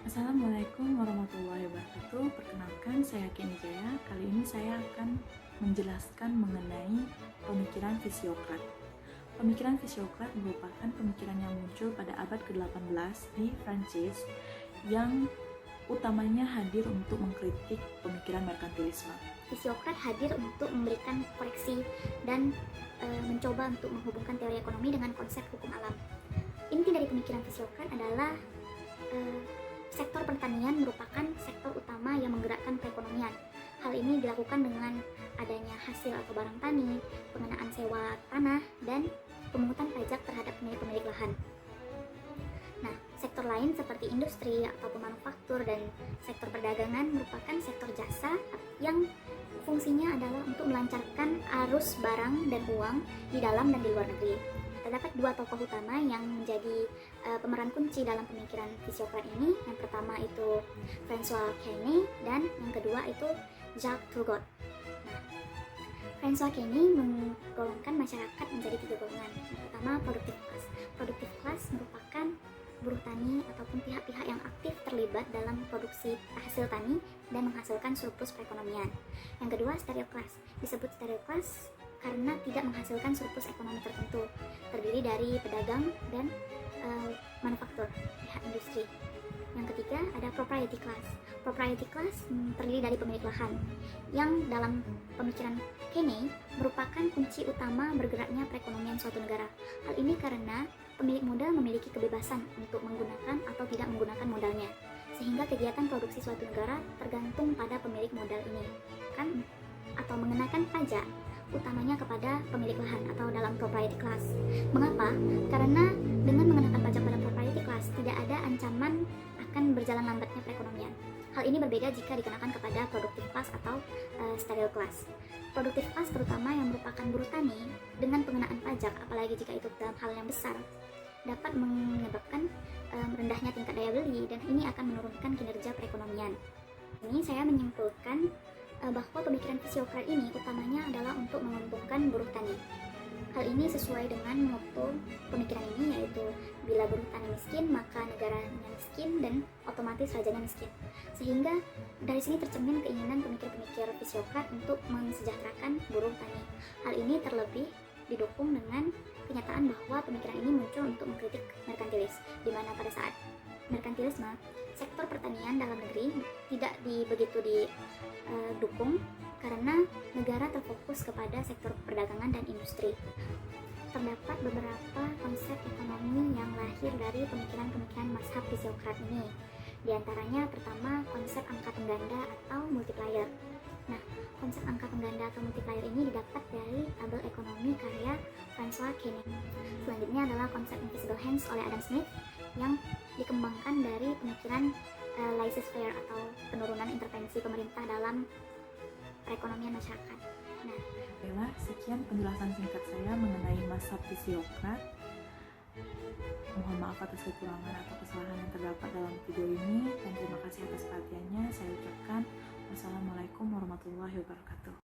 Assalamualaikum warahmatullahi wabarakatuh. Perkenalkan, saya Kenny Jaya. Kali ini saya akan menjelaskan mengenai pemikiran fisiokrat. Pemikiran fisiokrat merupakan pemikiran yang muncul pada abad ke-18 di Prancis yang utamanya hadir untuk mengkritik pemikiran merkantilisme. Fisiokrat hadir untuk memberikan koreksi dan mencoba untuk menghubungkan teori ekonomi dengan konsep hukum alam. Inti dari pemikiran fisiokrat adalah sektor pertanian merupakan sektor utama yang menggerakkan perekonomian. Hal ini dilakukan dengan adanya hasil atau barang tani, pengenaan sewa tanah, dan pemungutan pajak terhadap pemilik lahan. Nah, sektor lain seperti industri atau pemanufaktur dan sektor perdagangan merupakan sektor jasa yang fungsinya adalah untuk melancarkan arus barang dan uang di dalam dan di luar negeri. Terdapat dua tokoh utama yang menjadi pemeran kunci dalam pemikiran fisiokrat ini. Yang pertama itu François Quesnay dan yang kedua itu Jacques Turgot. Nah, François Quesnay menggolongkan masyarakat menjadi tiga golongan. Yang pertama productive class. Productive class merupakan buruh tani ataupun pihak-pihak yang aktif terlibat dalam produksi hasil tani dan menghasilkan surplus perekonomian. Yang kedua steril class. Disebut steril class karena tidak menghasilkan surplus ekonomi tertentu, terdiri dari pedagang dan manufaktur, pihak industri. Yang ketiga ada propriety class. Propriety class terdiri dari pemilik lahan, yang dalam pemikiran Quesnay merupakan kunci utama bergeraknya perekonomian suatu negara. Hal ini karena pemilik modal memiliki kebebasan untuk menggunakan atau tidak menggunakan modalnya, sehingga kegiatan produksi suatu negara tergantung pada pemilik modal ini, atau mengenakan pajak utamanya kepada pemilik lahan atau dalam propriety class. Mengapa? Karena dengan mengenakan pajak pada propriety class tidak ada ancaman akan berjalan lambatnya perekonomian. Hal ini berbeda jika dikenakan kepada productive class atau steril class. Productive class terutama yang merupakan buruh tani dengan pengenaan pajak, apalagi jika itu dalam hal yang besar, dapat menyebabkan rendahnya tingkat daya beli dan ini akan menurunkan kinerja perekonomian. Ini saya menyimpulkan bahwa pemikiran fisiokrat ini utamanya adalah untuk menguntungkan buruh tani. Hal ini sesuai dengan motto pemikiran ini, yaitu bila buruh tani miskin maka negaranya miskin dan otomatis rajanya miskin. Sehingga dari sini tercermin keinginan pemikir-pemikir fisiokrat untuk mensejahterakan buruh tani. Hal ini terlebih didukung dengan kenyataan bahwa pemikiran ini muncul untuk mengkritik merkantilis, di mana pada saat merkantilisme sektor pertanian dalam negeri tidak begitu didukung karena negara terfokus kepada sektor perdagangan dan industri. Terdapat beberapa konsep ekonomi yang lahir dari pemikiran-pemikiran mazhab fisiokrat ini. Di antaranya pertama konsep angka pengganda atau multiplier. Nah, konsep angka pengganda atau multiplier ini didapat dari tabel ekonomi karya François Quesnay. Selanjutnya adalah konsep invisible hands oleh Adam Smith yang dikembangkan dari pemikiran laissez-faire atau penurunan intervensi pemerintah dalam perekonomian masyarakat. Nah, Baiklah, sekian penjelasan singkat saya mengenai mazhab fisiokrat. Mohon maaf atas kekurangan atau kesalahan yang terdapat dalam video ini dan terima kasih atas perhatiannya. Saya ucapkan wassalamualaikum warahmatullahi wabarakatuh.